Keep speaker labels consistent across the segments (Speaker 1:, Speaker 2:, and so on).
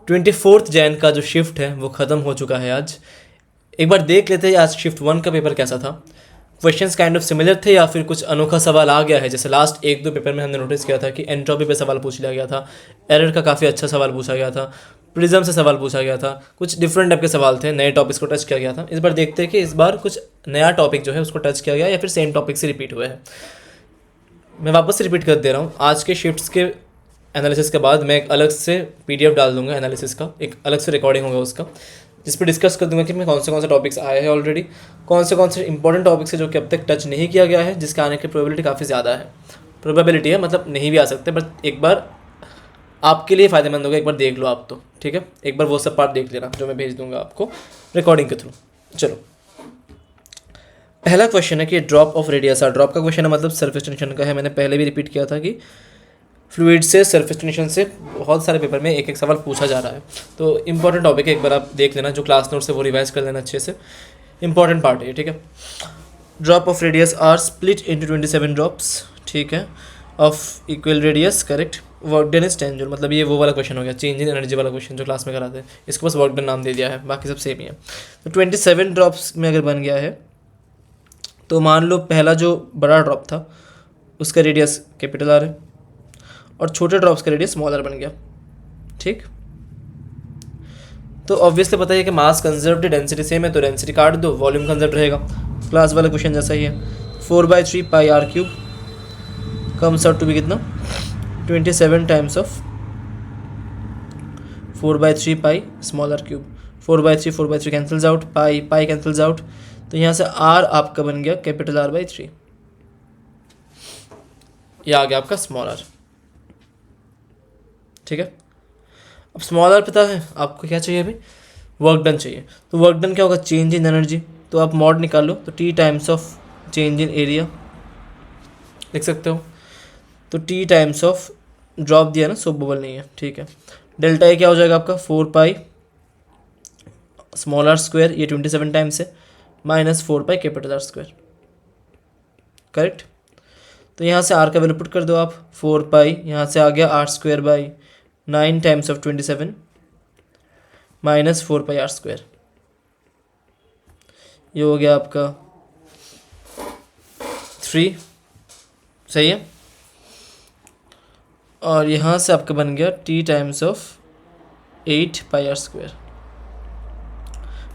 Speaker 1: 24 जैन का जो शिफ्ट है वो ख़त्म हो चुका है आज। एक बार देख लेते हैं आज शिफ्ट 1 का पेपर कैसा था। क्वेश्चंस काइंड ऑफ सिमिलर थे या फिर कुछ अनोखा सवाल आ गया है। जैसे लास्ट 1-2 पेपर में हमने नोटिस किया था कि एंट्रोपी पे सवाल पूछ लिया गया था, एरर का काफ़ी अच्छा सवाल पूछा गया था, प्रिज्म से सवाल पूछा गया था, कुछ डिफरेंट टाइप के सवाल थे, नए टॉपिक्स को टच किया गया था। इस बार देखते हैं कि इस बार कुछ नया टॉपिक जो है उसको टच किया गया या फिर सेम टॉपिक से रिपीट हुए हैं। मैं वापस से रिपीट कर दे रहा हूँ, आज के शिफ्ट्स के एनालिसिस के बाद मैं एक अलग से PDF डाल दूंगा एनालिसिस का, एक अलग से रिकॉर्डिंग होगा उसका, जिस पर डिस्कस कर दूंगा कि मैं कौन से टॉपिक्स आए हैं ऑलरेडी, कौन से इंपॉर्टेंट टॉपिक्स है जो कि अब तक टच नहीं किया गया है, जिसके आने की प्रोबेबिलिटी काफ़ी ज़्यादा है। प्रोबेबिलिटी है मतलब नहीं भी आ सकते, बट एक बार आपके लिए फ़ायदेमंद होगा, एक बार देख लो आप तो, ठीक है। एक बार वो सब पार्ट देख लेना जो मैं भेज दूंगा आपको रिकॉर्डिंग के थ्रू। चलो, पहला क्वेश्चन है कि drop of radius R. Drop का क्वेश्चन है मतलब सरफेस टेंशन का है। मैंने पहले भी रिपीट किया था कि फ्लूइड से सरफेस टेंशन से बहुत सारे पेपर में एक एक सवाल पूछा जा रहा है, तो इंपॉर्टेंट टॉपिक है, एक बार आप देख लेना। जो क्लास नोट्स है वो रिवाइज कर लेना अच्छे से, इंपॉर्टेंट पार्ट है, ठीक है। Drop of radius R split into 27 drops, ठीक है, of equal radius, correct. Work done is 10 joule, मतलब ये वो वाला क्वेश्चन हो गया, चेंज इन एनर्जी वाला क्वेश्चन जो क्लास में कराते हैं। इसको बस वर्क डन नाम दे दिया है, बाकी सब सेम ही है। तो 27 ड्रॉप्स में अगर बन गया है तो मान लो पहला जो बड़ा ड्रॉप था उसका रेडियस कैपिटल आर है और छोटे ड्रॉप्स का रेडियस स्मॉलर बन गया, ठीक। तो ऑब्वियसली पता है कि मास कंजर्व्ड, डेंसिटी सेम है तो डेंसिटी काट दो, वॉल्यूम कंजर्व्ड रहेगा। क्लास वाला क्वेश्चन जैसा ही है। 4/3 pi R cube comes out to be कितना, 27 times of 4/3 pi smaller cube. 4/3 cancels out, pi cancels out, तो यहाँ से आर आपका बन गया कैपिटल R/3, यह आ गया आपका स्मॉल आर, ठीक है। अब स्मॉल आर पता है आपको क्या चाहिए, अभी वर्क डन चाहिए। तो वर्क डन क्या होगा, चेंज इन एनर्जी, तो आप मॉड निकाल लो, तो T times of change in area लिख सकते हो। तो T टाइम्स ऑफ ड्रॉप दिया ना, सो बबल नहीं है, ठीक है। डेल्टा ए क्या हो जाएगा आपका 4 पाई स्मॉल आर स्क्वायर, ये 27 टाइम्स है, minus 4 pi capital R square, correct. तो यहाँ से आर का वैल्यू पुट कर दो आप, 4 पाई, यहाँ से आ गया R square by 9 times of 27 minus 4 pi R square, ये हो गया आपका 3, सही है। और यहाँ से आपका बन गया T times of 8 pi R square,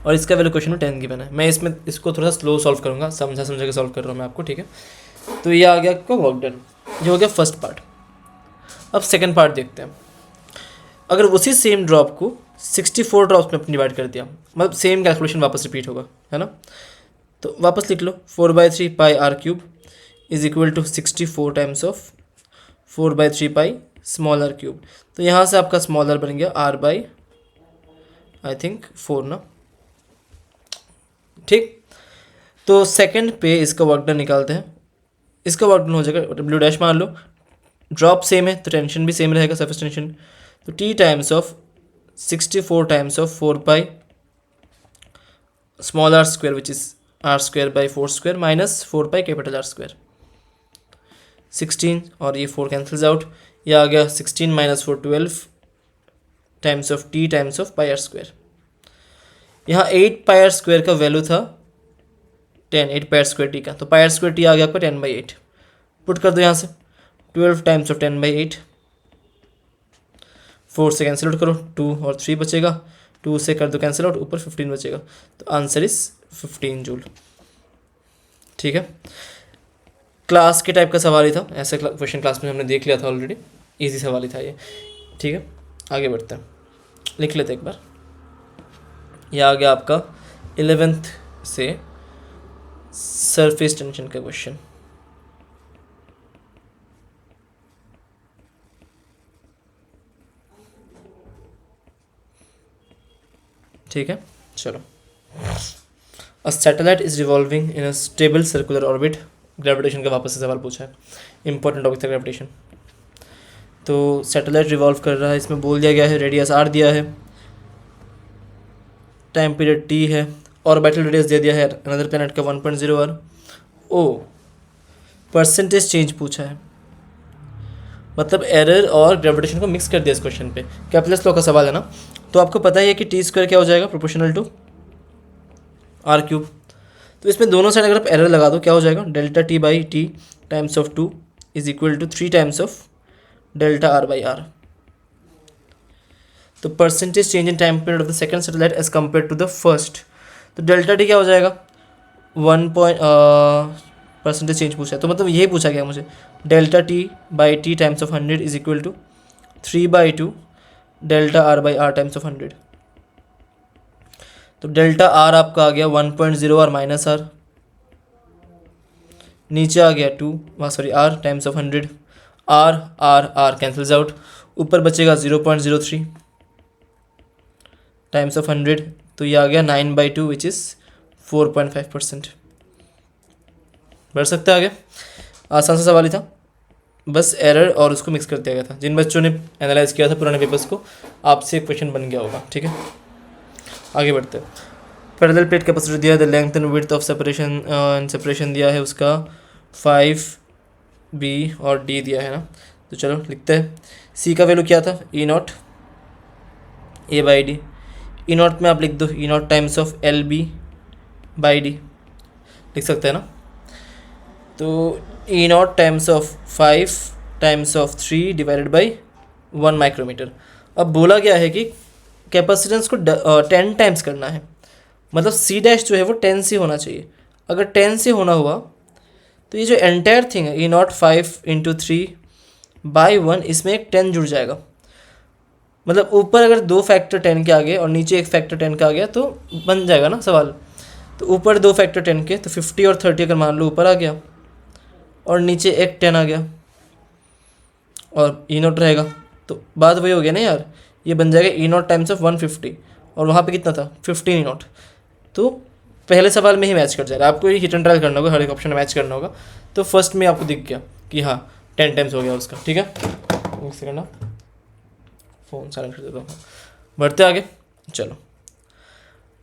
Speaker 1: और इसका वैल्यू क्वेश्चन में 10 गिवन है। मैं इसको थोड़ा सा स्लो सॉल्व करूँगा, समझा के सॉल्व कर रहा हूँ मैं आपको, ठीक है। तो ये आ गया आपका वर्क डन, ये हो गया फर्स्ट पार्ट। अब सेकंड पार्ट देखते हैं। अगर उसी सेम ड्रॉप को 64 ड्रॉप्स में अपनी डिवाइड कर दिया, मतलब सेम कैलकुलेशन वापस रिपीट होगा, है ना। तो वापस लिख लो, 4/3 pi R cube is equal to 64 times of 4/3 pi small R cube. तो यहाँ से आपका स्मॉल आर बन गया R/ आई थिंक 4 ना, ठीक। तो सेकंड पे इसका वर्क डन निकालते हैं। इसका वर्क डन हो जाएगा, W' मान लो, ड्रॉप सेम है तो टेंशन भी सेम रहेगा, सरफेस टेंशन। तो T times of 64 times of 4 pi small R square which is R square by 4 square minus 4 pi capital R square, 16 और ये 4 कैंसल्स आउट, ये आ गया 16 minus 4 12 times of T times of pi R square. यहाँ 8 pi R square का value था 10, 8 pi R square T का, तो पाई आर स्क्वायर T आ गया आपका 10/8, पुट कर दो यहाँ से 12 टाइम्स ऑफ 10/8, 4 से कैंसिल आउट करो, 2 और 3 बचेगा, 2 से कर दो कैंसिल आउट, ऊपर 15 बचेगा, तो आंसर इज 15 जूल, ठीक है। क्लास के टाइप का सवाल ही था, ऐसा क्वेश्चन क्लास में हमने देख लिया था ऑलरेडी, इजी सवाल ही था ये, ठीक है। आगे बढ़ते हैं, लिख लेते एक बार। यह आ गया आपका 11th से सरफेस टेंशन का क्वेश्चन, ठीक है। चलो, a satellite is revolving in a stable circular orbit, gravitation का वापस से सवाल पूछा है, इंपॉर्टेंट टॉपिक था ग्रेविटेशन। तो सैटेलाइट रिवॉल्व कर रहा है, इसमें बोल दिया गया है रेडियस आर दिया है, टाइम पीरियड टी है, ऑर्बिटल रेडियस दे दिया है अनदर प्लैनेट का 1.0 आर। ओ परसेंटेज चेंज पूछा है, मतलब एरर और ग्रेविटेशन को मिक्स कर दिया इस क्वेश्चन पे। कैप्लर्स लॉ का सवाल है ना, तो आपको पता ही है कि टी स्क्वायर क्या हो जाएगा, प्रोपोर्शनल टू आर क्यूब। तो इसमें दोनों साइड अगर आप एरर लगा दो क्या हो जाएगा, delta T by T times of 2 is equal to 3 times of delta R by R. तो percentage change in time period of the second satellite as compare to the first. तो delta T क्या हो जाएगा, 1% change पूछा है, तो मतलब यही पूछा गया मुझे, delta T by T times of 100 is equal to 3/2 delta R by R times of 100। तो डेल्टा आर आपका आ गया 1.0 आर माइनस आर, नीचे आ गया 2 sorry R times of 100, R R R cancels out, ऊपर बचेगा 0.03 टाइम्स ऑफ 100, तो ये आ गया 9/2 विच इज़ 4.5%। बढ़ सकता है आगे, आसान सा सवाल ही था, बस एरर और उसको मिक्स कर दिया गया था। जिन बच्चों ने एनालाइज किया था पुराने पेपर्स को, आपसे एक क्वेश्चन बन गया होगा, ठीक है। आगे बढ़ते हैं। पैरेलल प्लेट कैपेसिटर दिया है, the length and width of separation दिया है उसका 5b और d दिया है ना, तो चलो लिखते हैं। c का वैल्यू क्या था, E0 a/d, E0 में आप लिख दो E0 टाइम्स ऑफ LB/d, लिख सकते हैं ना। तो E0 times of 5 times of 3 divided by 1 micrometer. अब बोला गया है कि कैपेसिटेंस को 10 टाइम्स करना है, मतलब C डैश जो है वो 10 से होना चाहिए। अगर 10 से होना हुआ तो ये जो एंटायर थिंग है E0 5 इंटू 3/1, इसमें एक 10 जुड़ जाएगा। मतलब ऊपर अगर 2 फैक्टर 10 के आ गए और नीचे 1 फैक्टर 10 का आ गया तो बन जाएगा ना सवाल। तो ऊपर 2 फैक्टर 10 के, तो 50 और 30 अगर मान लो ऊपर आ गया और नीचे एक 10 आ गया और E0 रहेगा, तो बात वही हो गया ना यार, ये बन जाएगा E0 टाइम्स ऑफ 150 और वहाँ पे कितना था 15 E0। तो पहले सवाल में ही मैच कर जाएगा, आपको ये हिट एंड ट्रायल करना होगा, हर एक ऑप्शन मैच करना होगा। तो फर्स्ट में आपको दिख गया कि हाँ 10 टाइम्स हो गया उसका, ठीक है। एक सेकंड ना, फ़ोन साइलेंट कर देता हूँ। बढ़ते आगे, चलो।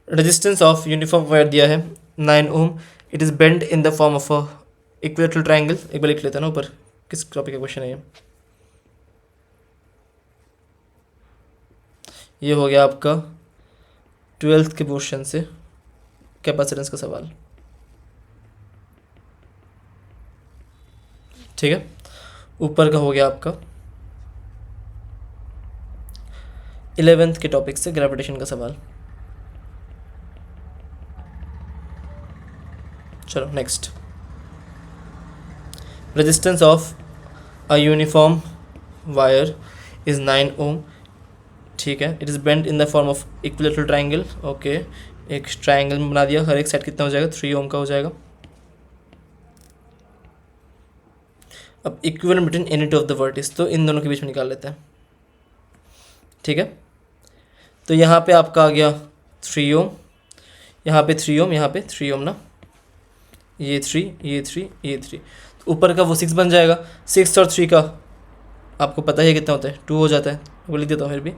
Speaker 1: रेजिस्टेंस ऑफ यूनिफॉर्म वायर दिया है 9 ohm, it is bend in the form of a equilateral triangle. एक बार लिख लेते हैं ना ऊपर, किस टॉपिक का क्वेश्चन है ये हो गया आपका 12th के पोर्शन से कैपेसिटेंस का सवाल, ठीक है। ऊपर का हो गया आपका 11th के टॉपिक से ग्रेविटेशन का सवाल। चलो next, resistance of a uniform wire is 9 ओम, ठीक है। It is bend in the form of equilateral triangle, okay. एक ट्रायंगल बना दिया, हर एक साइड कितना हो जाएगा 3 ओम का हो जाएगा। अब equivalent between any two of the vertices, तो इन दोनों के बीच में निकाल लेते हैं, ठीक है। तो यहाँ पे आपका आ गया 3 ओम, यहाँ पे 3 ओम, यहाँ पे 3 ओम ना, ये 3 ये 3 ये 3, तो ऊपर का वो 6 बन जाएगा। 6 और 3 का आपको पता ही है कितना होता है, 2 हो जाता है, वो लिख देता हूँ फिर भी,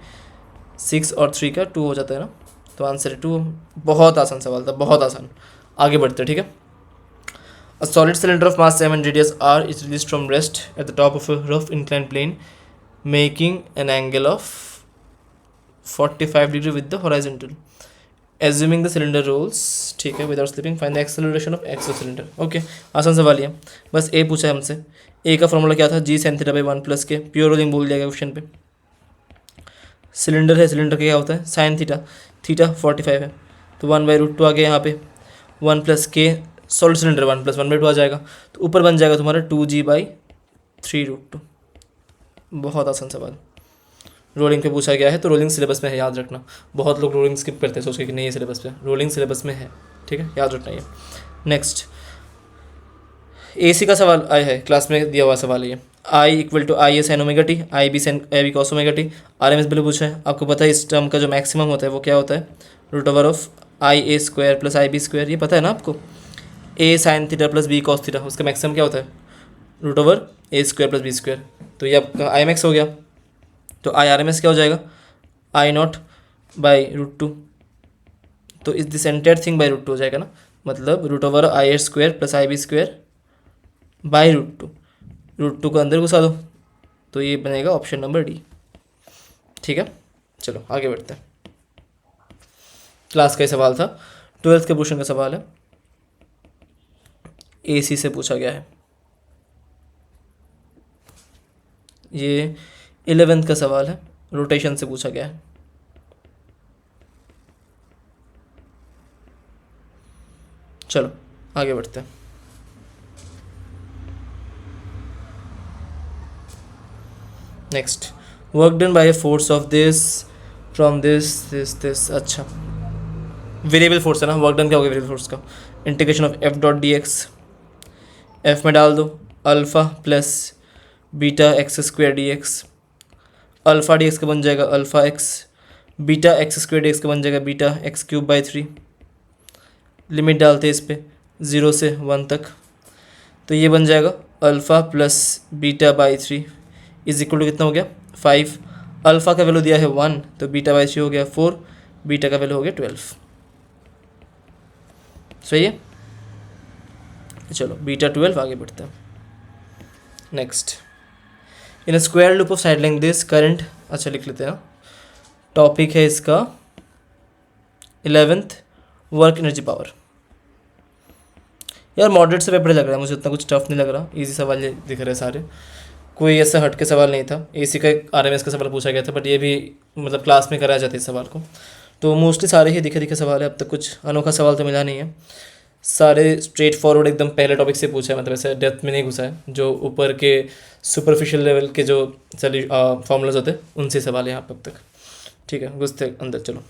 Speaker 1: 6 और 3 का 2 हो जाता है ना, तो आंसर है 2 ओम। बहुत आसान सवाल था, बहुत आसान। आगे बढ़ते हैं, ठीक है। A solid cylinder of mass 7 radius r is released from rest at the top of a rough inclined plane, making an angle of 45 degree with the horizontal. Assuming the cylinder rolls, ठीक है, without slipping, find the acceleration of x of cylinder. Okay, आसान सवाल है, बस a पूछा है हमसे। a का फॉर्मूला क्या था, g sin theta by 1 plus के, प्योर रोलिंग बोल दिया गया क्वेश्चन पे। सिलेंडर है, सिलेंडर का क्या होता है साइन थीटा, थीटा 45 है, तो 1/√2 आ गया यहाँ पे, 1 प्लस के, सॉलिड सिलेंडर 1 + 1/2 आ जाएगा, तो ऊपर बन जाएगा तुम्हारा 2g/3√2। बहुत आसान सवाल, रोलिंग पे पूछा गया है, तो रोलिंग सिलेबस में है, याद रखना। बहुत लोग रोलिंग स्किप करते हैं सोच के कि नहीं ये सिलेबस पे, रोलिंग सिलेबस में है, ठीक है, याद रखना ये। नेक्स्ट, AC का सवाल आया है, क्लास में दिया हुआ सवाल है ये। I = IA sin omega T, AB cos omega T, RMS value पूछा है। आपको पता है इस टर्म का जो मैक्सिमम होता है वो क्या होता है, √IA² + IB², ये पता है ना आपको। A sin theta plus B cos theta, उसका मैक्सिमम क्या होता है, √A² + B², तो ये आपका IMX हो गया। तो IRMS क्या हो जाएगा, I0/√2, तो इस दिस एंटायर थिंग /√2 हो जाएगा ना, मतलब √IA² + IB² /√2, √2 को अंदर घुसा दो, तो ये बनेगा ऑप्शन नंबर डी। ठीक है, चलो आगे बढ़ते हैं। क्लास का ही सवाल था, 12th के क्वेश्चन का सवाल है, एसी से पूछा गया है। ये 11th का सवाल है, रोटेशन से पूछा गया है। चलो आगे बढ़ते हैं। Next, work done by a force of this from this. अच्छा, वेरिएबल फोर्स है ना, वर्क डन क्या होगा वेरिएबल फोर्स का, integration of F dot D x, F में डाल दो alpha plus beta x square D x, alpha D x का बन जाएगा alpha x, beta x square D x का बन जाएगा beta x cube by 3। Limit डालते हैं इस पर 0 से 1 तक, तो ये बन जाएगा alpha plus beta by 3 is equal to कितना हो गया 5। अल्फ़ा का वैल्यू दिया है 1, तो बीटा बाई 3 हो गया 4, बीटा का वैल्यू हो गया 12। सही है, चलो बीटा 12 आगे बढ़ते हैं। Next, in a square loop of side length this current, अच्छा लिख लेते हैं ना, टॉपिक है इसका 11th वर्क एनर्जी पावर। यार मॉडरेट से पेपर लग रहा है मुझे, उतना कुछ टफ नहीं लग रहा, इजी सवाल ये दिख रहे हैं सारे, कोई ऐसा हट के सवाल नहीं था। एसी का आरएमएस का सवाल पूछा गया था, बट ये भी मतलब क्लास में कराया जाता है इस सवाल को, तो मोस्टली सारे ही दिखे दिखे सवाल है। अब तक कुछ अनोखा सवाल तो मिला नहीं है, सारे स्ट्रेट फॉरवर्ड एकदम पहले टॉपिक से पूछा है, मतलब ऐसे डेप्थ में नहीं घुसा है। जो ऊपर के सुपरफिशियल लेवल के जो फॉर्मूलाज होते हैं उनसे सवाल है यहाँ पर अब तक। ठीक है, घुसते अंदर, चलो।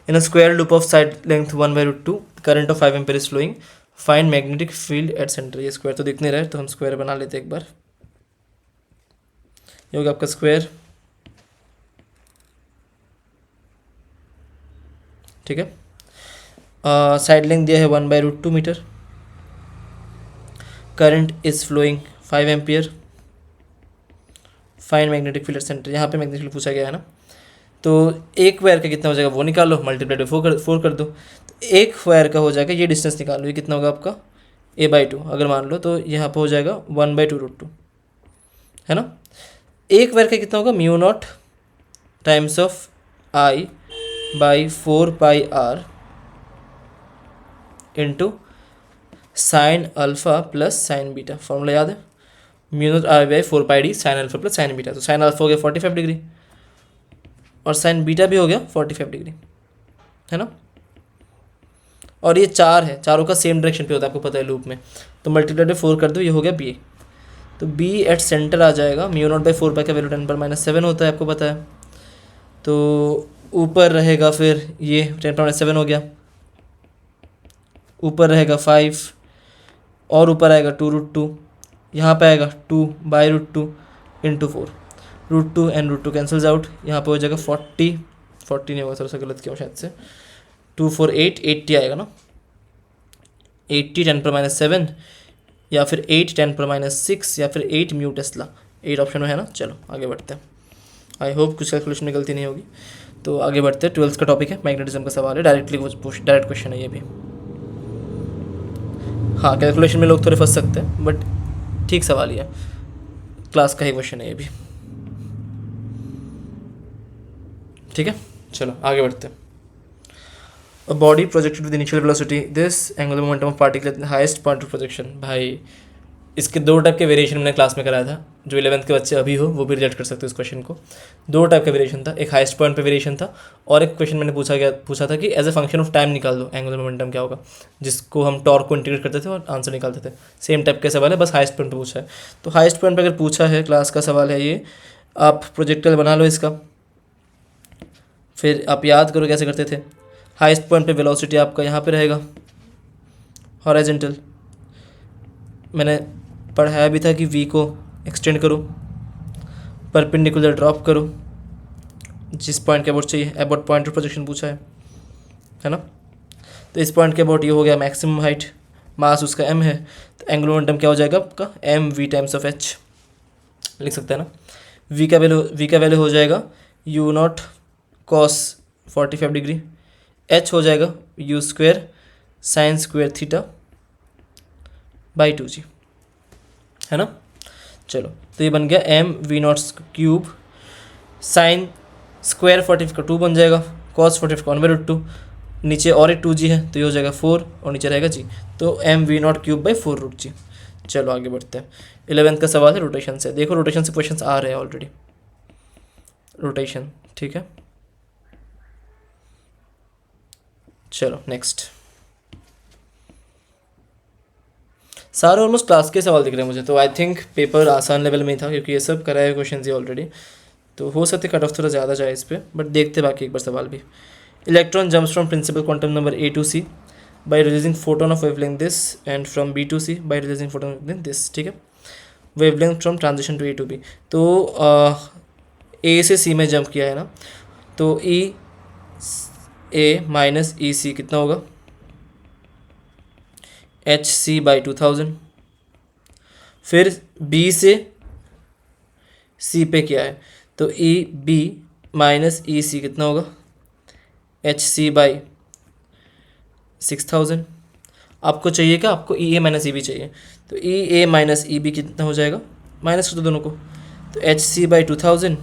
Speaker 1: In a square loop of side length 1/√2 current of 5 ampere is flowing, find magnetic field at centre. ये स्क्वायर तो दिख नहीं रहा है, तो हम स्क्वायर बना लेते हैं एक बार। ये होगा आपका स्क्वायर, ठीक है। साइड लेंथ दिया है 1/√2 metre, current is flowing 5 ampere, find magnetic field at centre. यहाँ पे मैग्नेटिक फील्ड पूछा गया है ना, तो एक वायर का कितना हो जाएगा वो निकालो, मल्टीप्लाई बाई 4 कर दो, तो एक वायर का हो जाएगा, ये डिस्टेंस निकालो, ये कितना होगा आपका a/2 अगर मान लो, तो यहाँ पर हो जाएगा 1/2√2, है ना। एक वायर का कितना होगा μ0 times of I by 4πr into sine alpha plus sine beta. Formula याद है, μ0 I by 4πd sine alpha plus sine beta. तो साइन अल्फ़ा हो गया 45 डिग्री और साइन बीटा भी हो गया 45 डिग्री, है ना। और ये 4 है, चारों का सेम डायरेक्शन पे होता है, आपको पता है लूप में, तो मल्टीप्लाई बाई 4 कर दो, ये हो गया b। तो b एट सेंटर आ जाएगा, μ0 बाई 4π का वैल्यू 10⁻7 होता है, आपको पता है। तो ऊपर रहेगा फिर ये 10⁻7 हो गया, ऊपर रहेगा 5 और ऊपर आएगा 2√2, यहाँ पे आएगा 2/√2 इंटू 4, √2 एंड √2 कैंसल्स आउट, यहाँ पे हो जाएगा 40 नहीं होगा, थोड़ा सा गलत किया शायद से, 2 4 8 80 आएगा ना, 80 10⁻7 या फिर 8 10⁻6 या फिर 8 म्यू टेस्ला, 8 ऑप्शन में है ना। चलो आगे बढ़ते हैं, आई होप कुछ कैलकुलेशन में गलती नहीं होगी। तो आगे बढ़ते हैं, 12th का टॉपिक है, मैग्नेटिज्म का सवाल है, डायरेक्ट क्वेश्चन है ये भी। हाँ, कैलकुलेशन में लोग थोड़े फंस सकते हैं, बट ठीक सवाल ही है, क्लास का ही क्वेश्चन है ये भी। ठीक है, चलो आगे बढ़ते हैं। A body projected with initial velocity, this angular momentum of particle at the highest point of projection। भाई इसके दो टाइप के वेरिएशन मैंने क्लास में कराया था, जो 11th के बच्चे अभी हो वो भी रिलेट कर सकते हो इस क्वेश्चन को। दो टाइप का वेरिएशन था, एक हाईएस्ट पॉइंट पे वेरिएशन था, और एक क्वेश्चन मैंने पूछा था कि as a function of time निकाल दो एंगुलर मोमेंटम क्या होगा, जिसको हम टॉर्क को इंटीग्रेट करते थे और आंसर निकालते थे। सेम टाइप का सवाल है, बस हाईएस्ट पॉइंट पर पूछा है। तो हाईएस्ट पॉइंट पर अगर पूछा है, क्लास का सवाल है ये, आप प्रोजेक्टाइल बना लो इसका, फिर आप याद करो कैसे करते थे। हाईएस्ट पॉइंट पे वेलोसिटी आपका यहाँ पे रहेगा हॉरिजॉन्टल, मैंने पढ़ाया भी था कि v को एक्सटेंड करो, परपेंडिकुलर ड्रॉप करो, जिस पॉइंट के अबाउट चाहिए, अबाउट पॉइंट ऑफ प्रोजेक्शन पूछा है ना। तो इस पॉइंट के अबाउट ये हो गया मैक्सिमम हाइट, मास उसका m है, तो एंगुलर मोमेंटम क्या हो जाएगा आपका mv टाइम्स ऑफ h, लिख सकते हैं ना। v का वैल्यू हो जाएगा u0 cos 45 डिग्री, h हो जाएगा u² sin² theta by 2g, है ना। चलो तो ये बन गया m v naught cube, sine square 45 का 2 बन जाएगा, कॉस 45 का 1/2, नीचे और एक 2g है तो ये हो जाएगा 4 और नीचे रहेगा g, तो m v naught cube by 4√g। चलो आगे बढ़ते हैं। 11th का सवाल है रोटेशन से। देखो रोटेशन से क्वेश्चंस आ रहे हैं ऑलरेडी, रोटेशन, ठीक है। चलो नेक्स्ट, सारे ऑलमोस्ट क्लास के सवाल दिख रहे हैं मुझे, तो आई थिंक पेपर आसान लेवल में ही था क्योंकि ये सब कराए क्वेश्चन ही ऑलरेडी, तो हो सकते कट ऑफ थोड़ा ज़्यादा जाए इस पर, बट देखते बाकी एक बार सवाल भी। Electron jumps from principal quantum number A to C by releasing photon of wavelength this and from B to C by releasing photon of wavelength this, ठीक है। Wavelength from transition to A to B, तो A से C में jump किया है ना, तो A minus EC कितना होगा, HC बाई 2000। फिर B से C पे किया है तो EB माइनस EC कितना होगा, HC बाई 6000। आपको चाहिए क्या, आपको EA माइनस EB चाहिए, तो EA माइनस EB कितना हो जाएगा, माइनस कर दो दोनों को, तो HC by 2000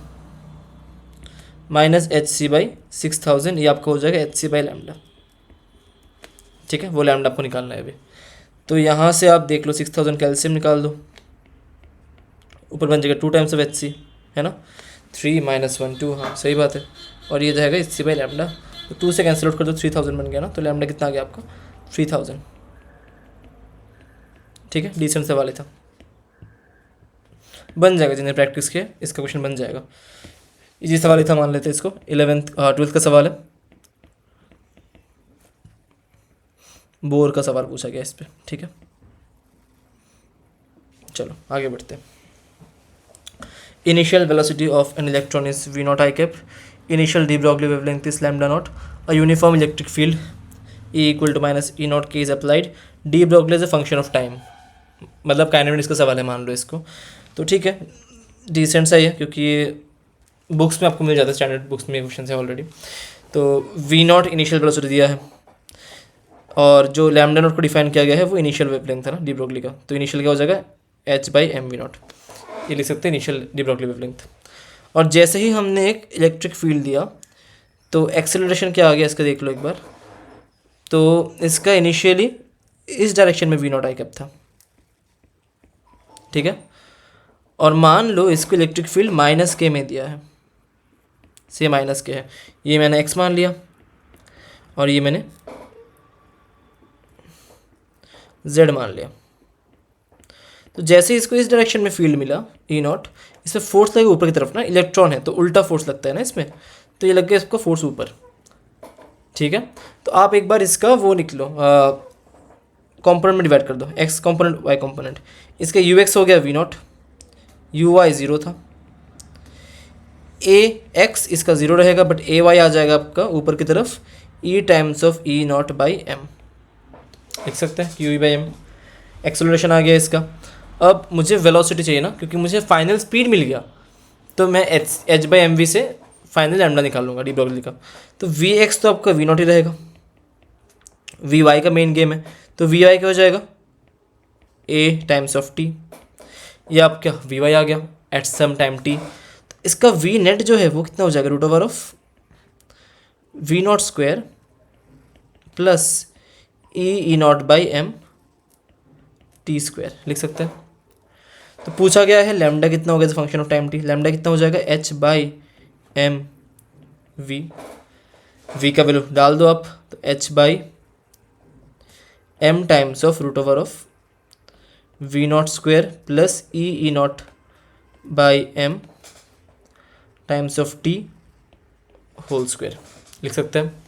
Speaker 1: minus HC by 6000, ये आपका हो जाएगा HC बाई लैम्डा, ठीक है। वो लैम्डा आपको निकालना है अभी, तो यहाँ से आप देख लो 6000 कैल्शियम निकाल दो, ऊपर बन जाएगा 2 टाइम्स ऑफ HC, है ना, 3 माइनस 1 2, हाँ सही बात है, और ये जाएगा HC बाई लैम्डा, तो 2 से कैंसिल आउट कर दो, 3000 बन गया ना, तो लैम्डा कितना आ गया आपका 3000, ठीक है। डिसेंट सवाल ही था, बन जाएगा जिन्हें प्रैक्टिस किया इसका क्वेश्चन बन जाएगा, इजी सवाल ही था, मान लेते हैं इसको। 12th का सवाल है, बोर का सवाल पूछा गया इस पर, ठीक है। चलो आगे बढ़ते हैं। Initial velocity of an electron is v naught i cap, initial de Broglie wavelength is lambda naught, a uniform electric field E equal to minus E naught k is applied, de Broglie is a function of time, मतलब kinematics का सवाल है मान लो इसको, तो ठीक है decent सही है क्योंकि ये बुक्स में आपको मिल जाता है, स्टैंडर्ड बुक्स में क्वेश्चन है ऑलरेडी। तो v नॉट इनिशियल वेलोसिटी दिया है और जो लैम्डा नॉट को डिफाइन किया गया है वो इनिशियल वेवलेंथ है ना डी ब्रॉगली का, तो इनिशियल क्या हो जाएगा h by m v naught, ये लिख सकते हैं इनिशियल डी ब्रॉगली वेवलेंथ। और जैसे ही हमने एक इलेक्ट्रिक फील्ड दिया तो एक्सेलरेशन क्या आ गया इसका देख लो एक बार, तो इसका इनिशियली इस डायरेक्शन में v नॉट आई कैप था, ठीक है। और मान लो इसको इलेक्ट्रिक फील्ड माइनस के में दिया है, से माइनस के है, ये मैंने x मान लिया और ये मैंने z मान लिया, तो जैसे इसको इस डायरेक्शन में फील्ड मिला E नॉट, इसमें फोर्स लगेगा ऊपर की तरफ ना, इलेक्ट्रॉन है तो उल्टा फोर्स लगता है ना इसमें, तो ये लग गया इसको फोर्स ऊपर, ठीक है। तो आप एक बार इसका वो निकलो कॉम्पोनेंट में डिवाइड कर दो, x कॉम्पोनेंट y कॉम्पोनेंट, इसका ux हो गया v नॉट, uy 0 था, ax इसका 0 रहेगा बट ay आ जाएगा आपका ऊपर की तरफ e times of E naught by m, लिख सकते हैं q बाई एम, एक्सेलरेशन आ गया इसका। अब मुझे वेलोसिटी चाहिए ना, क्योंकि मुझे फाइनल स्पीड मिल गया, तो मैं h बाई एम वी से फाइनल लैम्डा निकालूंगा डी ब्रॉगली का, तो वी एक्स तो आपका वी नॉट ही रहेगा, वी वाई का मेन गेम है, तो वी आई क्या हो जाएगा a टाइम्स ऑफ टी, ये आप क्या वी वाई आ गया एट सम टाइम t, तो इसका वी नेट जो है वो कितना हो जाएगा root over of v naught square plus e naught by m t square, लिख सकते हैं। तो पूछा गया है लैम्डा कितना हो गया function of time t, lambda कितना हो जाएगा h बाई एम वी का वैल्यू डाल दो आप, तो h by m times of root over of v naught square plus e naught by m times of t whole square, लिख सकते हैं।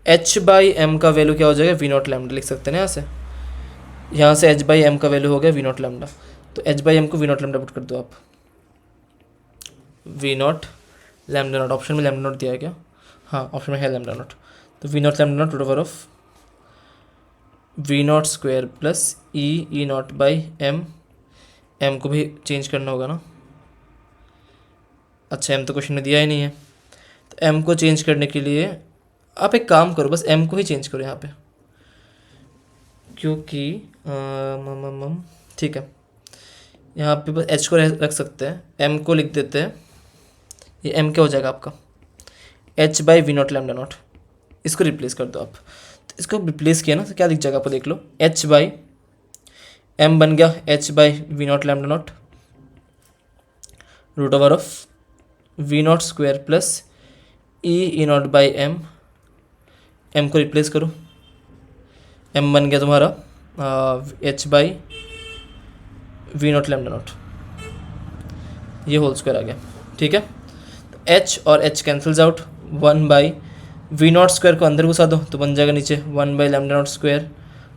Speaker 1: h बाई एम का वैल्यू क्या हो जाएगा वी नॉट लैम्डा, लिख सकते हैं ना यहाँ से h बाई एम का वैल्यू हो गया वी नॉट लैम्डा, तो h बाई एम को वी नॉट लैम्डा पुट कर दो आप, v naught lambda naught, option में लैम्डा नॉट दिया है क्या, हाँ ऑप्शन में है लैम्डा नॉट, तो v naught lambda naught root over of v naught square plus e naught by m, m को भी चेंज करना होगा ना, अच्छा एम तो क्वेश्चन में दिया ही नहीं है, तो एम को चेंज करने के लिए आप एक काम करो, बस एम को ही चेंज करो यहाँ पे, क्योंकि ठीक है यहाँ पे बस एच को रख सकते हैं, एम को लिख देते हैं, ये एम क्या हो जाएगा आपका h by v naught lambda naught, इसको रिप्लेस कर दो आप। तो इसको रिप्लेस किया ना तो क्या दिख जाएगा आपको, देख लो, एच बाई एम बन गया h by v naught lambda naught root over of v naught square plus e naught by m, m को रिप्लेस करो, एम बन गया तुम्हारा h by v naught lambda naught, ये होल स्क्वायर आ गया। ठीक है, तो एच और h cancels out, one by v naught square को अंदर घुसा दो तो बन जाएगा नीचे one by lambda naught square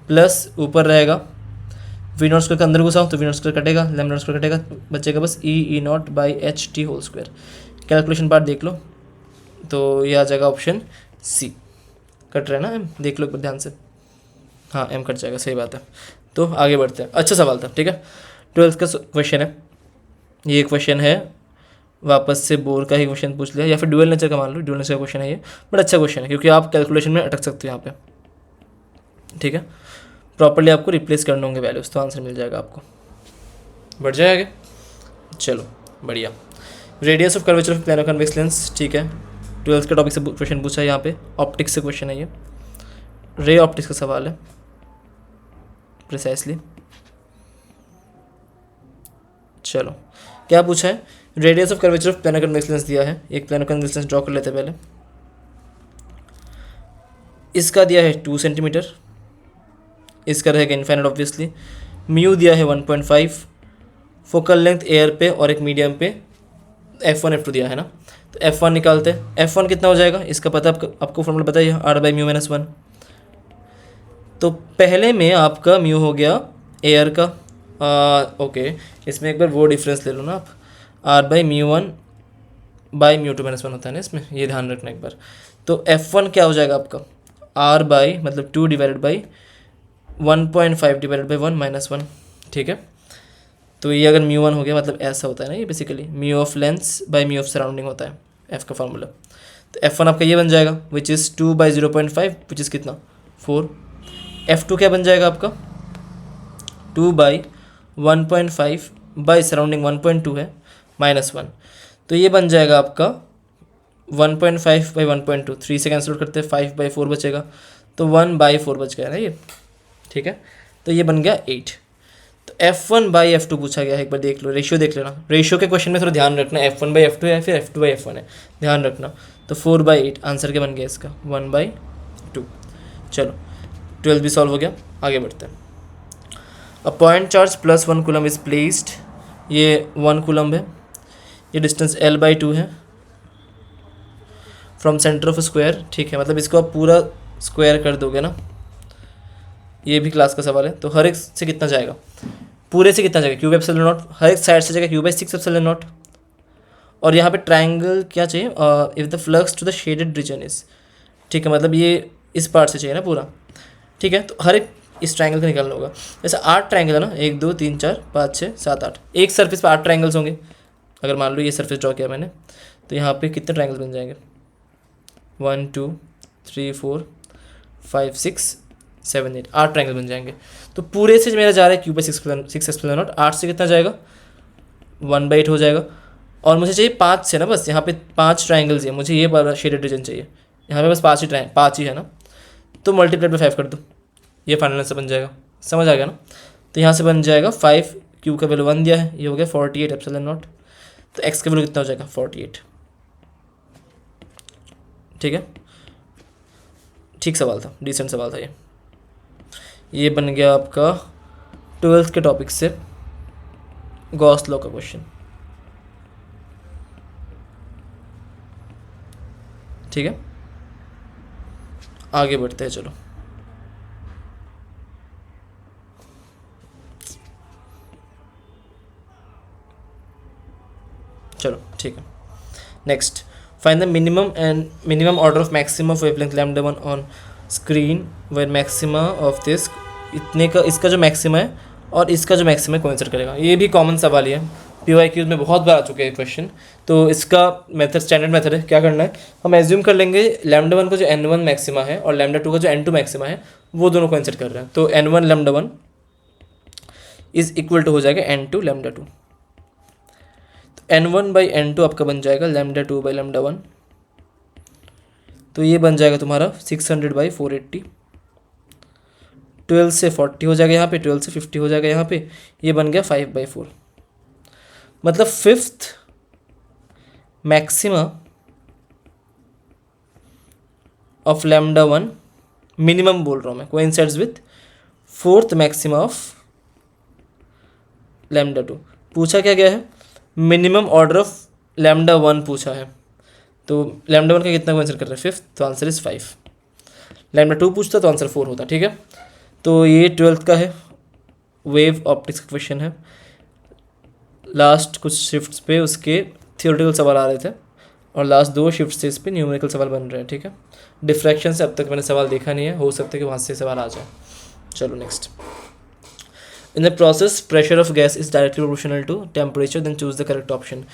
Speaker 1: plus ऊपर रहेगा वी नॉट स्क्वायर का अंदर घुसाओ तो वी नॉट स्क्वायर कटेगा, लैम्डा नॉट स्क्वायर कटेगा, बचेगा बस e naught by h t whole square. Calculation part देख लो तो ये आ जाएगा ऑप्शन सी। कट रहा है ना एम, देख लो एक बार ध्यान से, हाँ एम कट जाएगा, सही बात है। तो आगे बढ़ते हैं, अच्छा सवाल था। ठीक है, 12th का क्वेश्चन है, ये क्वेश्चन है वापस से बोर का ही क्वेश्चन पूछ लिया, या फिर ड्यूअल नेचर का मान लो, ड्यूअल नेचर का क्वेश्चन है ये, बट अच्छा क्वेश्चन है क्योंकि आप कैलकुलेशन में अटक सकते हो यहाँ पे। ठीक है, प्रॉपर्ली आपको रिप्लेस करने होंगे वैल्यूज तो आंसर मिल जाएगा आपको, बढ़ जाएगा। चलो बढ़िया, radius of curvature of plano convex lens. ठीक है, 12th के टॉपिक से क्वेश्चन पूछा है यहाँ पे, ऑप्टिक्स से क्वेश्चन है ये, रे ऑप्टिक्स का सवाल है प्रिसाइसली। चलो क्या पूछा है, radius of curvature of plano convex lens दिया है, एक प्लेनो कन्वेक्स लेंस ड्रॉ कर लेते हैं पहले। इसका दिया है 2 सेंटीमीटर, इसका रहेगा इनफाइनाइट ऑब्वियसली, म्यू दिया है 1.5, फोकल लेंथ एयर पे और एक मीडियम पे F1 F2 दिया है ना, तो F1 निकालते हैं। F1 कितना हो जाएगा इसका पता आपको फॉर्मूला बताइए, आर बाई म्यू माइनस 1। तो पहले में आपका म्यू हो गया एयर का, ओके इसमें एक बार वो डिफरेंस ले लो ना आप, r by mu 1 by mu 2 minus 1 होता है ना इसमें, ये ध्यान रखना एक बार। तो F1 क्या हो जाएगा आपका, आर बाई मतलब 2 divided by 1.5 divided by 1 minus 1। ठीक है, तो ये अगर म्यू 1 हो गया मतलब ऐसा होता है ना, ये basically mu of lens by mu of surrounding होता है एफ का फार्मूला। तो F1 आपका ये बन जाएगा which is 2 by 0.5 which is कितना 4। F2 क्या बन जाएगा आपका 2 बाई 1.5 बाई सराउंडिंग 1.2 है माइनस 1, तो ये बन जाएगा आपका 1.5 बाई 1.2, 3 से कैंसिल करते हैं 5 बाई 4 बचेगा, तो 1 बाई 4 बच गया ना ये। ठीक है, तो ये बन गया 8। तो F1 बाई F2 पूछा गया है, एक बार देख लो, रेशियो देख लेना, रेशियो के क्वेश्चन में थोड़ा ध्यान रखना, F1 बाई F2 है फिर F2 बाई F1 है, ध्यान रखना। तो 4 बाई 8 आंसर क्या बन गया इसका 1 बाई 2। चलो 12 भी सॉल्व हो गया, आगे बढ़ते हैं। A point charge plus 1 coulomb is placed, ये 1 कूलम है, ये डिस्टेंस L बाई 2 है फ्रॉम सेंटर ऑफ स्क्वायर। ठीक है, मतलब इसको आप पूरा स्क्वायर कर दोगे ना, ये भी क्लास का सवाल है। तो हर एक से कितना जाएगा, पूरे से कितना जाएगा क्यू बाई एप्सिलॉन नॉट, हर एक साइड से जाएगा क्यू बाई 6 एप्सिलॉन नॉट। और यहाँ पे ट्राइंगल क्या चाहिए, if the flux to the shaded region is, ठीक है मतलब ये इस पार्ट से चाहिए ना पूरा। ठीक है, तो हर एक इस ट्राइंगल का निकालना होगा। जैसे 8 ट्राइंगल है ना, 1 2 3 4 5 6 7 8, एक सरफेस पर 8 ट्राइंगल्स होंगे। अगर मान लो ये सरफेस ड्रॉ किया मैंने, तो यहाँ पे कितने ट्राइंगल्स बन जाएंगे 1 2 3 4 5 6 7 8, 8 ट्राइंगल बन जाएंगे। तो पूरे से मेरा जा रहा है क्यू बाई 6 एप्सिलॉन नॉट, 8 से कितना जाएगा 1 बाई 8 हो जाएगा। और मुझे चाहिए 5 से ना, बस यहाँ पे 5 ट्राइंगल्स है, मुझे ये वाला शेडेड रीजन चाहिए, यहाँ पे बस 5 ही है ना, तो मल्टीप्लाइड बाई 5 कर दो, ये फाइनल आंसर बन जाएगा। समझ आ गया ना, तो यहाँ से बन जाएगा 5, क्यू का वैल्यू 1 दिया है, ये हो गया 48 एप्सिलॉन नॉट, तो एक्स का वैल्यू कितना हो जाएगा 48। ठीक है, ठीक सवाल था, डिसेंट सवाल था ये बन गया आपका 12th के टॉपिक से गॉस लॉ का क्वेश्चन। ठीक है, आगे बढ़ते हैं। चलो ठीक है, next find the minimum order of maximum of wavelength lambda 1 on screen where maxima of this, इतने का इसका जो मैक्सिमा है और इसका जो मैक्सिमा है कोइंसाइड करेगा। ये भी कॉमन सवाल ही है, PYQ में बहुत बार आ चुके हैं क्वेश्चन। तो इसका मेथड स्टैंडर्ड मेथड है, क्या करना है, हम एज्यूम कर लेंगे लैम्डा 1 का जो N1 मैक्सिमा है और लैम्डा 2 का जो N2 मैक्सिमा है वो दोनों कोइंसाइड कर रहे हैं। तो N1 lambda 1 is equal to हो जाएगा n2 लैम्डा 2। तो n1/n2 आपका बन जाएगा लैम्डा 2/λ1। तो ये बन जाएगा तुम्हारा 600/480। 12 से 40 हो जाएगा यहाँ पे, 12 से 50 हो जाएगा यहाँ पे, ये बन गया 5/4। मतलब फिफ्थ मैक्सिमा ऑफ λ1 मिनिमम बोल रहा हूँ मैं, coincides with fourth maxima of λ2। पूछा क्या गया है, मिनिमम ऑर्डर ऑफ λ1 पूछा है। तो λ1 का कितना कोइंसाइड कर रहा है, फिफ्थ, तो आंसर इज 5। λ2 पूछता तो आंसर 4 होता, ठीक है। तो ये 12th का है, वेव ऑप्टिक्स का क्वेश्चन है। लास्ट कुछ शिफ्ट्स पे उसके थियोरेटिकल सवाल आ रहे थे और लास्ट 2 शिफ्ट से इस पे न्यूमेरिकल सवाल बन रहे हैं, ठीक है। डिफ्रैक्शन से अब तक मैंने सवाल देखा नहीं है, हो सकता है कि वहाँ से सवाल आ जाए। चलो next. In the process pressure of gas is directly proportional to temperature, then choose the correct option.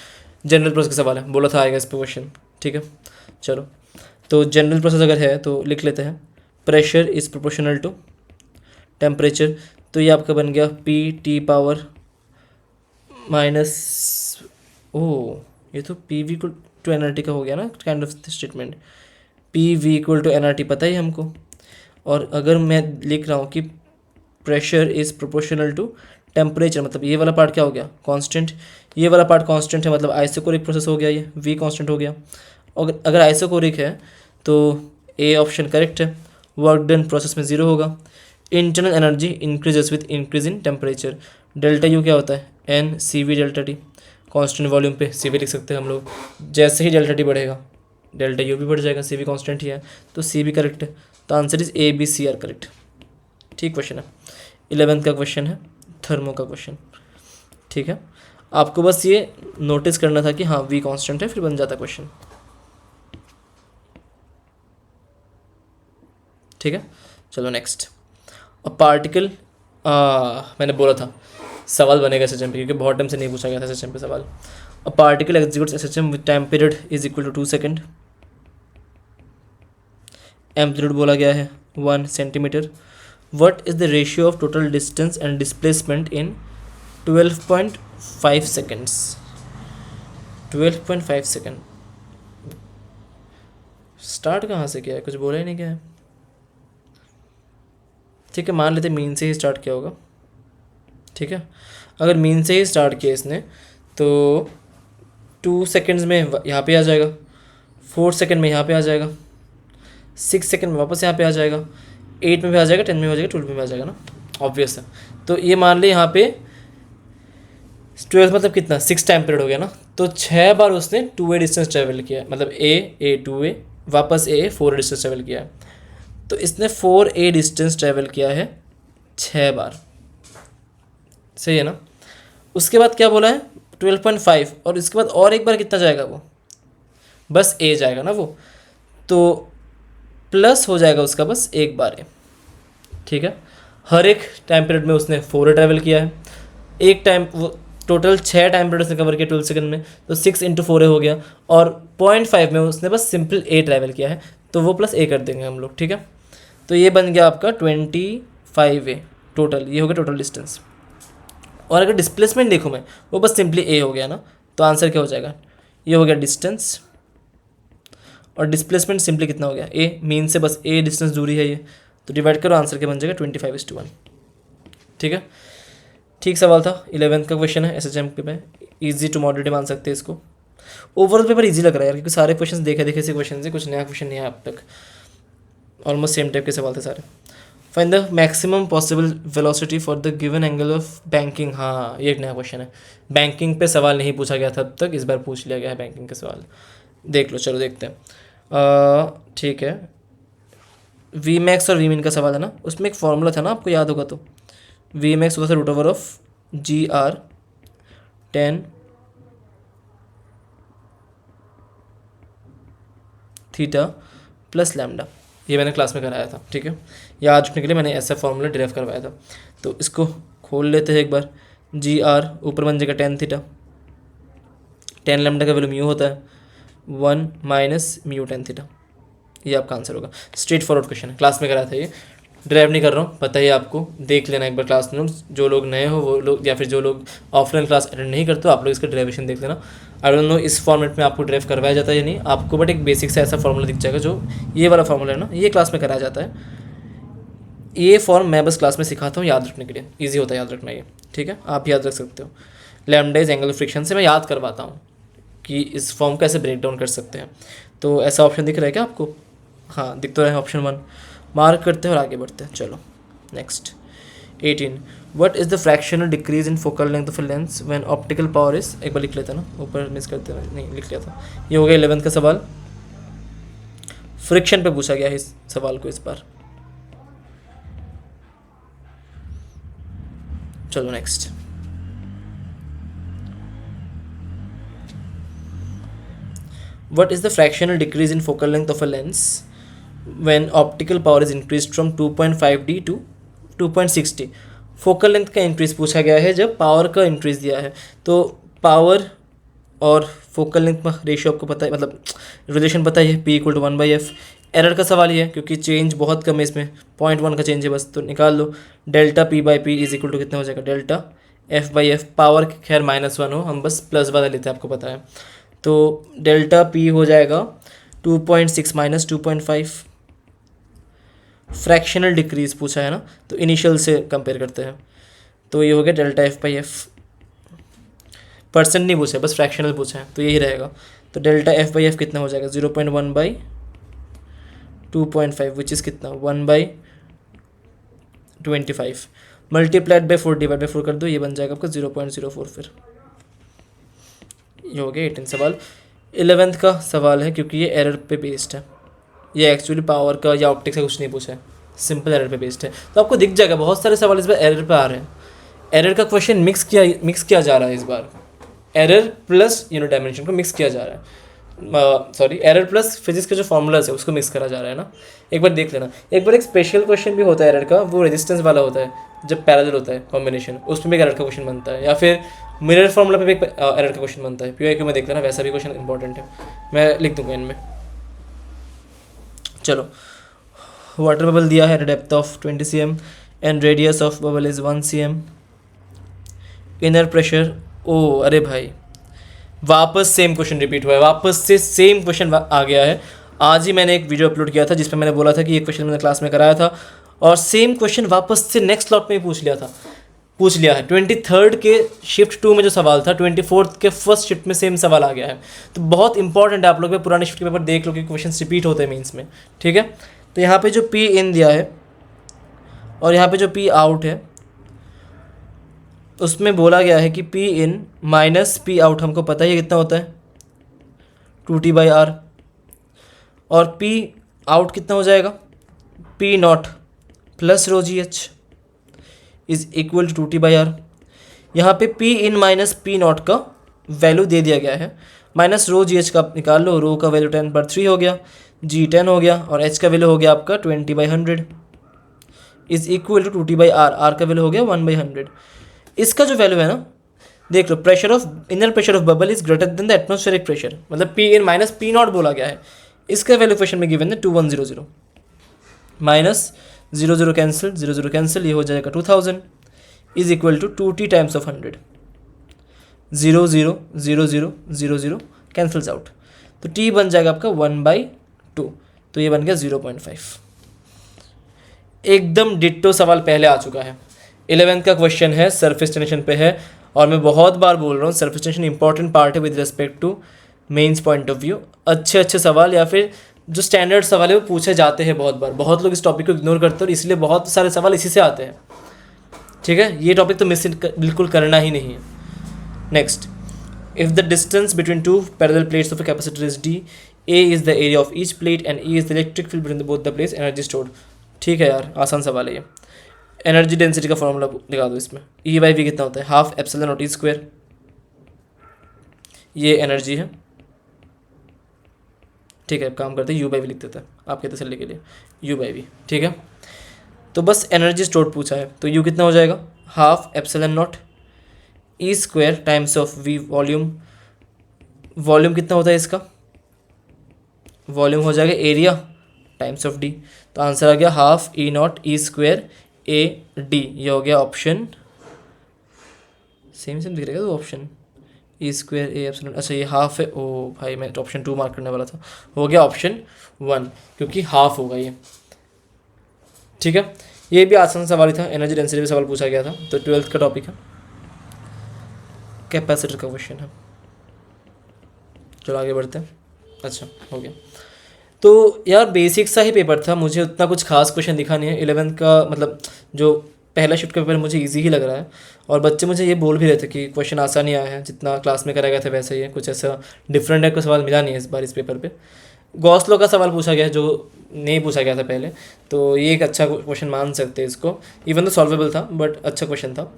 Speaker 1: General process का सवाल है, बोला था आएगा इस पे क्वेश्चन, ठीक है। चलो, तो जनरल प्रोसेस अगर है तो लिख लेते हैं, pressure is proportional to temperature. तो ये आपका बन गया P T माइनस, ओ ये तो PV इक्वल टू nRT का हो गया ना, kind of statement. PV equal to nRT पता ही हमको। और अगर मैं लिख रहा हूँ कि pressure is proportional to temperature, मतलब ये वाला पार्ट क्या हो गया, कांस्टेंट। ये वाला पार्ट कांस्टेंट है, मतलब आइसोकोरिक प्रोसेस हो गया, ये V कांस्टेंट हो गया। और अगर आइसोकोरिक है तो ए ऑप्शन करेक्ट है। वर्क डन प्रोसेस में 0 होगा। Internal energy increases with increase in temperature. Delta U क्या होता है, NCV delta T. Constant volume पे CV लिख सकते हैं हम लोग। जैसे ही डेल्टा टी बढ़ेगा डेल्टा यू भी बढ़ जाएगा, CV कांस्टेंट ही है, तो C भी करेक्ट है। तो आंसर इज ABCR करेक्ट, ठीक क्वेश्चन है। 11th का क्वेश्चन है, थर्मो का क्वेश्चन, ठीक है। आपको बस ये नोटिस करना था कि हाँ V कांस्टेंट है, फिर बन जाता क्वेश्चन, ठीक है। चलो नेक्स्ट। अ पार्टिकल, मैंने बोला था सवाल बनेगा SHM पे, क्योंकि बहुत टाइम से नहीं पूछा गया था SHM पे सवाल। A particle executes SHM with time period is equal to 2 second. Amplitude बोला गया है 1 centimetre. What is the ratio of total distance and displacement in 12.5 seconds. 12.5 second start कहाँ से किया है, कुछ बोला ही नहीं क्या है, ठीक है। मान लेते मीन से ही स्टार्ट किया होगा, ठीक है। अगर मीन से ही स्टार्ट किया इसने तो 2 सेकेंड्स में यहाँ पे आ जाएगा, 4 सेकेंड में यहाँ पे आ जाएगा, 6 सेकेंड में वापस यहाँ पे आ जाएगा, 8 में भी आ जाएगा, 10 में भी आ जाएगा, 12 में भी आ जाएगा ना, ऑब्वियस है। तो ये मान ले यहाँ पे 12 मतलब कितना, 6 टाइम पीरियड हो गया ना। तो 6 बार उसने 2A डिस्टेंस ट्रेवल किया है, मतलब A 2A वापस A 4A डिस्टेंस ट्रेवल किया है। तो इसने 4A डिस्टेंस ट्रेवल किया है 6 बार, सही है ना। उसके बाद क्या बोला है 12.5, और इसके बाद और एक बार कितना जाएगा वो, बस A जाएगा ना वो, तो प्लस हो जाएगा उसका बस एक बार A, ठीक है। हर एक टाइम पीरियड में उसने 4A ट्रैवल किया है। एक टाइम वो टोटल 6 टाइम पीरियड उसने कवर किया 12 सेकंड में, तो 6 × 4A हो गया। और 0.5 में उसने बस सिंपल A ट्रैवल किया है, तो वो प्लस A कर देंगे हम लोग, ठीक है। तो ये बन गया आपका 25A टोटल, ये हो गया टोटल डिस्टेंस। और अगर डिस्प्लेसमेंट देखूँ मैं, वो बस सिंपली A हो गया ना, तो आंसर क्या हो जाएगा, ये हो गया डिस्टेंस, और डिस्प्लेसमेंट सिंपली कितना हो गया A, मीन से बस A डिस्टेंस दूरी है ये, तो डिवाइड करो, आंसर क्या बन जाएगा 25:1, ठीक है। ठीक सवाल था। 11th का क्वेश्चन है SHM के में, ईजी टू मॉडरेट मान सकते हैं इसको। ओवरऑल पेपर ईजी लग रहा है यार, क्योंकि सारे क्वेश्चन देखे से क्वेश्चन से, कुछ नया क्वेश्चन नहीं है अब तक, ऑलमोस्ट सेम टाइप के सवाल थे सारे। Find the maximum possible velocity for the given angle of banking. हाँ, ये एक नया क्वेश्चन है, बैंकिंग पे सवाल नहीं पूछा गया था अब तक, इस बार पूछ लिया गया है बैंकिंग के सवाल, देख लो। चलो देखते हैं, ठीक है। Vmax और Vmin का सवाल है ना, उसमें एक फॉर्मूला था ना, आपको याद होगा तो, Vmax होगा √GR 10 थीटा प्लस लैम्डा, ये मैंने क्लास में कराया था, ठीक है। याद रखने के लिए मैंने ऐसा फॉर्मूला डिराइव करवाया था। तो इसको खोल लेते हैं एक बार। GR ऊपर बन जाएगा 10 थीटा, 10 लैम्डा का वैल्यू म्यू होता है, 1 - μ 10 थीटा, ये आपका आंसर होगा। स्ट्रेट फॉरवर्ड क्वेश्चन है, क्लास में कराया था ये, ड्राइव नहीं कर रहा हूँ, पता ही आपको, देख लेना एक बार क्लास नोट्स, जो लोग नए हो वो लोग, या फिर जो लोग ऑफलाइन क्लास अटेंड नहीं करते हो आप लोग इसका ड्राइवेशन देख लेना। आई डोंट नो इस फॉर्मेट में आपको ड्राइव करवाया जाता है या नहीं आपको, बट एक बेसिक सा ऐसा फॉर्मूला दिख जाएगा, जो ये वाला फॉर्मूला है ना, ये क्लास में कराया जाता है। ये फॉर्म मैं बस क्लास में सिखाता हूँ याद रखने के लिए, ईजी होता है याद रखना ये, ठीक है, आप याद रख सकते हो। Lambda is angle of friction से मैं याद करवाता हूँ कि इस फॉर्म को ऐसे ब्रेक डाउन कर सकते हैं। तो ऐसा ऑप्शन दिख रहा है क्या आपको? हाँ दिख तो रहा है, ऑप्शन 1 मार्क करते हैं और आगे बढ़ते हैं। चलो next 18, what is the fractional decrease in focal length of a lens when optical power is, एक बार लिख लेते हैं ना, ऊपर मिस करते हैं, नहीं लिख लिया था। ये हो गया 11th का सवाल, फ्रिक्शन पे पूछा गया है इस सवाल को इस बार। चलो next, what is the fractional decrease in focal length of a lens when optical power is increased from 2.5D to 2.6D? Focal length का इंक्रीज पूछा गया है जब पावर का इंक्रीज दिया है। तो पावर और फोकल लेंथ में रेशियो आपको पता है, मतलब रिलेशन पता है, P = 1/f। एरर का सवाल ये है क्योंकि चेंज बहुत कम है इसमें, 0.1 का चेंज है बस, तो निकाल लो। डेल्टा P/P = कितना हो जाएगा, डेल्टा F/f। पावर खैर -1 हो, हम बस प्लस वाला लेते हैं, आपको पता है। तो डेल्टा P हो जाएगा 2.6 - 2.5। फ्रैक्शनल डिक्रीज पूछा है ना, तो इनिशियल से कंपेयर करते हैं, तो ये हो गया डेल्टा F/f। परसेंट नहीं पूछा है, बस फ्रैक्शनल पूछा है, तो यही रहेगा। तो डेल्टा F/f कितना हो जाएगा, 0.1/2.5 विच इज़ कितना, 1/25 मल्टीप्लाइड बाई 4 डिवाइड बाई 4 कर दो, ये बन जाएगा आपका 0.04। फिर ये हो गया 18 सवाल। 11th का सवाल है क्योंकि ये एरर पे बेस्ड है, ये एक्चुअली पावर का या ऑप्टिक्स का कुछ नहीं पूछा है, सिंपल एरर पे बेस्ड है। तो आपको दिख जाएगा बहुत सारे सवाल इस बार एरर पे आ रहे हैं। एरर का क्वेश्चन मिक्स किया जा रहा है इस बार, एरर प्लस यूनिट डायमेंशन को मिक्स किया जा रहा है, सॉरी एरर प्लस फिजिक्स के जो फॉर्मूलाज है उसको मिक्स करा जा रहा है ना। एक बार देख लेना। एक बार एक स्पेशल क्वेश्चन भी होता है एरर का, वो रेजिस्टेंस वाला होता है, जब पैरेलल होता है कॉम्बिनेशन, उसमें भी एक एरर का क्वेश्चन बनता है, या फिर मिरर फॉर्मूला पे भी एक एरर का क्वेश्चन बनता है। PYQ में देख लेना, वैसा भी क्वेश्चन इंपॉर्टेंट है, मैं लिख दूंगा इनमें। चलो, वाटर बबल दिया है depth of 20 cm and radius of bubble is 1 cm। Inner pressure, ओ अरे भाई वापस सेम क्वेश्चन रिपीट हुआ है, वापस से सेम क्वेश्चन आ गया है। आज ही मैंने एक वीडियो अपलोड किया था जिसमें मैंने बोला था कि ये क्वेश्चन मैंने क्लास में कराया था, और सेम क्वेश्चन वापस से नेक्स्ट स्लॉट में ही पूछ लिया है। 23rd के शिफ्ट 2 में जो सवाल था, 24th के फर्स्ट शिफ्ट में सेम सवाल आ गया है। तो बहुत इंपॉर्टेंट है, आप लोग पुराने शिफ्ट के पेपर देख लो कि क्वेश्चन रिपीट होते हैं मीन्स में, ठीक है। तो यहाँ पे जो P in दिया है और यहाँ पे जो P out है, उसमें बोला गया है कि P in - P out हमको पता ही कितना होता है, 2T/r, और P out कितना हो जाएगा, P0 + ρgh is equal to 2T/r। यहाँ पे P in - P0 का वैल्यू दे दिया गया है, माइनस ρgh का निकाल लो, रो का वैल्यू 10/3 हो गया, g 10 हो गया, और h का वैल्यू हो गया आपका 20/100 is equal to 2T/r। r का वैल्यू हो गया 1/100। इसका जो वैल्यू है ना, देख लो, pressure of inner pressure of bubble is greater than the atmospheric pressure, मतलब P in - P0 बोला गया है। इसका वैल्यू क्वेश्चन में गिवन है 2100, माइनस 00 कैंसिल, 00 कैंसिल, ये हो जाएगा 2000 is equal to 2T times of 100, 0 0 0 0 0 0 cancels out, तो T बन जाएगा आपका 1/2, तो ये बन गया 0.5। एकदम डिट्टो सवाल पहले आ चुका है। 11th का क्वेश्चन है, सरफेस टेंशन पे है, और मैं बहुत बार बोल रहा हूँ सरफेस टेंशन इंपॉर्टेंट पार्ट है with respect to mains point of view. अच्छे सवाल या फिर जो स्टैंडर्ड सवाल है वो पूछे जाते हैं बहुत बार, बहुत लोग इस टॉपिक को इग्नोर करते हैं और इसलिए बहुत सारे सवाल इसी से आते हैं, ठीक है। ये टॉपिक तो मिस बिल्कुल करना ही नहीं है। Next, if the distance between two parallel plates of a capacitor is D, A is the area of each plate and E is the electric field between both the plates, energy stored. ठीक है यार, आसान सवाल है ये। Energy density का formula लिखा दो इसमें, E/V कितना होता है, ½ ε0E²। ये एनर्जी है, ठीक है। काम करते हैं U/V लिख देते हैं आपके तसल्ली के लिए, U/V, ठीक है। तो बस एनर्जी स्टोर्ड पूछा है, तो U कितना हो जाएगा, ½ ε0E² times of V volume. Volume कितना होता है इसका, वॉल्यूम हो जाएगा एरिया टाइम्स ऑफ डी। तो आंसर आ गया half E not E square A D. ये हो गया ऑप्शन, सेम सेम दिख रहा है तो option E square A epsilon. अच्छा ये हाफ है, ओ भाई मैं ऑप्शन 2 मार्क करने वाला था। हो गया ऑप्शन 1 क्योंकि हाफ होगा ये। ठीक है, ये भी आसान सवाल ही था, एनर्जी डेंसिटी पे सवाल पूछा गया था। तो 12th का टॉपिक है, कैपेसिटर का क्वेश्चन है। चलो आगे बढ़ते हैं। अच्छा हो गया। तो यार बेसिक सा ही पेपर था, मुझे उतना कुछ खास क्वेश्चन दिखा नहीं है। 11th का मतलब जो पहला शिफ्ट का पेपर मुझे इजी ही लग रहा है, और बच्चे मुझे ये बोल भी रहे थे कि क्वेश्चन आसान ही आया है, जितना क्लास में कराया गया था वैसे ही है, कुछ ऐसा डिफरेंट है, कोई सवाल मिला नहीं है इस बार इस पेपर पे। गॉस लॉ का सवाल पूछा गया है जो नहीं पूछा गया था पहले, तो ये एक अच्छा क्वेश्चन मान सकते हैं इसको, इवन तो सॉल्वेबल था बट अच्छा क्वेश्चन था।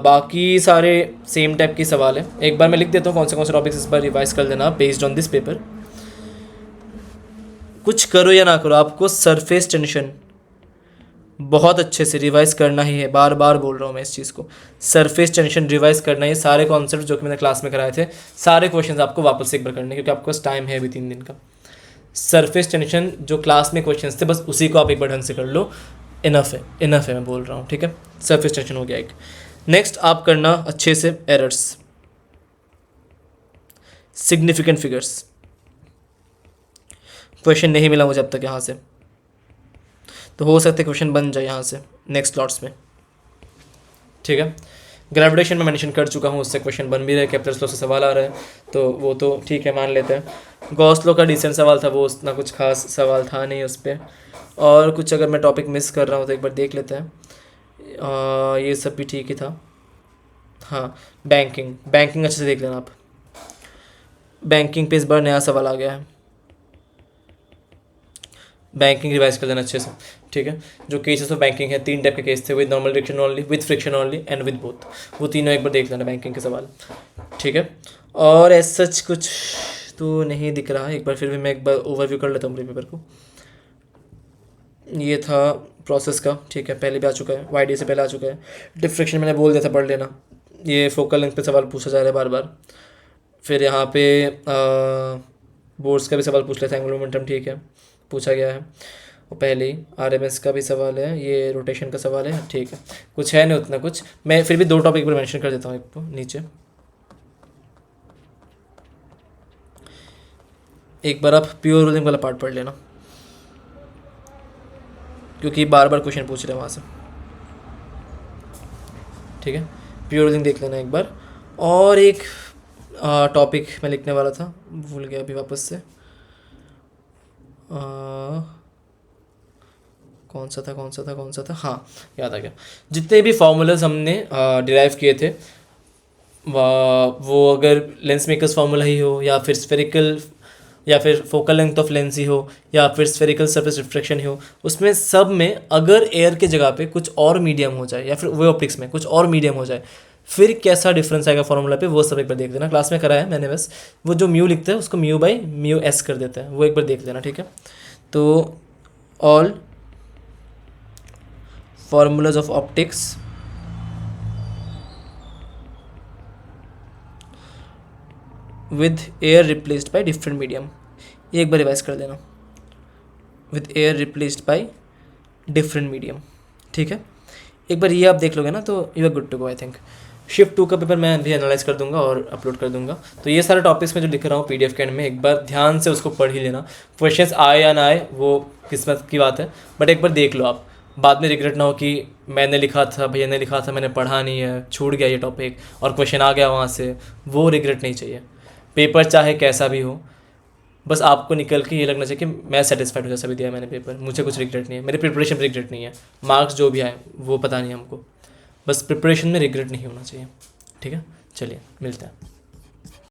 Speaker 1: बाकी सारे सेम टाइप के सवाल है। एक बार मैं लिख देता हूँ कौन से टॉपिक्स इस बार रिवाइज कर लेना बेस्ड ऑन दिस पेपर। कुछ करो या ना करो, आपको सरफेस टेंशन बहुत अच्छे से रिवाइज करना ही है। बार बार बोल रहा हूँ मैं इस चीज़ को, सरफेस टेंशन रिवाइज करना ही। सारे कॉन्सेप्ट जो कि मैंने क्लास में कराए थे, सारे क्वेश्चंस आपको वापस से एक बार करने, क्योंकि आपके पास टाइम है अभी 3 दिन का। सरफेस टेंशन जो क्लास में क्वेश्चंस थे बस उसी को आप एक बार ढंग से कर लो, इनफ है मैं बोल रहा हूँ। ठीक है, सरफेस टेंशन हो गया एक। नेक्स्ट आप करना अच्छे से एरर्स, सिग्निफिकेंट फिगर्स। क्वेश्चन नहीं मिला मुझे अब तक यहाँ से, तो हो सकता है क्वेश्चन बन जाए यहाँ से नेक्स्ट स्लॉट्स में। ठीक है, ग्रेविटेशन में मेंशन कर चुका हूँ, उससे क्वेश्चन बन भी रहे, केप्लर्स लॉ से सवाल आ रहा है, तो वो तो ठीक है मान लेते हैं। गॉस लॉ का डिसेंट सवाल था, वो उतना कुछ खास सवाल था नहीं उस पर। और कुछ अगर मैं टॉपिक मिस कर रहा हूँ तो एक बार देख लेते हैं। ये सब भी ठीक ही था। हाँ, बैंकिंग अच्छे से देख लेना आप। बैंकिंग पे इस बार नया सवाल आ गया है, बैंकिंग रिवाइज कर लेना अच्छे से। ठीक है, जो केसेस ऑफ बैंकिंग है 3 टाइप के केस थे, with normal friction only, with friction only and with both. वो तीनों एक बार देख लेना बैंकिंग के सवाल। ठीक है, और एज सच कुछ तो नहीं दिख रहा है। एक बार फिर भी मैं एक बार ओवरव्यू कर लेता हूँ पूरे पेपर को। ये था प्रोसेस का, ठीक है, पहले भी आ चुका है, वाईडी से पहले आ चुका है। डिफ्रेक्शन मैंने बोल दिया था पढ़ लेना। ये फोकल लेंथ पे सवाल पूछा जा रहा है बार बार। फिर यहाँ पे बोर्ड्स का भी सवाल पूछ लेता है, एंगुलर मोमेंटम ठीक है पूछा गया है, और पहले ही आरएमएस का भी सवाल है, ये रोटेशन का सवाल है। ठीक है, कुछ है नहीं उतना कुछ। मैं फिर भी 2 टॉपिक पर मेंशन कर देता हूँ। एक तो नीचे एक बार आप प्योर रूलिंग वाला पार्ट पढ़ लेना, क्योंकि बार बार क्वेश्चन पूछ रहे हैं वहाँ से। ठीक है, प्योर रूलिंग देख लेना एक बार। और एक टॉपिक मैं लिखने वाला था, भूल गया अभी वापस से। कौन सा था, हाँ याद आ गया। जितने भी फार्मूलाज हमने डिराइव किए थे, वो अगर लेंस मेकर्स फार्मूला ही हो, या फिर स्फेरिकल, या फिर फोकल लेंथ ऑफ लेंस ही हो, या फिर स्फेरिकल सरफेस रिफ्रैक्शन ही हो, उसमें सब में अगर एयर के जगह पे कुछ और मीडियम हो जाए, या फिर वे ऑप्टिक्स में कुछ और मीडियम हो जाए, फिर कैसा डिफरेंस आएगा फार्मूला पे, वो सब एक बार देख लेना। क्लास में कराया है मैंने, बस वो जो म्यू लिखते हैं उसको म्यू बाई म्यू एस कर देते हैं, वो एक बार देख लेना। ठीक है, तो all formulas of optics with air replaced by different medium, ये एक बार रिवाइज कर देना, with air replaced by different medium। ठीक है, एक बार ये आप देख लोगे ना तो you are good to go. I think shift 2 का पेपर मैं भी एनालाइज कर दूंगा और अपलोड कर दूंगा। तो ये सारे टॉपिक्स में जो लिख रहा हूँ पीडीएफ के एंड में, एक बार ध्यान से उसको पढ़ ही लेना। क्वेश्चंस आए या ना आए वो किस्मत की बात है, बट एक बार देख लो आप, बाद में रिग्रेट ना हो कि मैंने लिखा था, भैया ने लिखा था, मैंने पढ़ा नहीं है, छूट गया ये टॉपिक और क्वेश्चन आ गया वहाँ से। वो रिग्रेट नहीं चाहिए। पेपर चाहे कैसा भी हो, बस आपको निकल के ये लगना चाहिए कि मैं सेटिस्फाइड हूँ जैसा भी दिया मैंने पेपर, मुझे कुछ रिग्रेट नहीं है, मेरे प्रिपरेशन में रिग्रेट नहीं है। मार्क्स जो भी आए वो पता नहीं हमको, बस प्रिपरेशन में रिग्रेट नहीं होना चाहिए। ठीक है, चलिए मिलते हैं।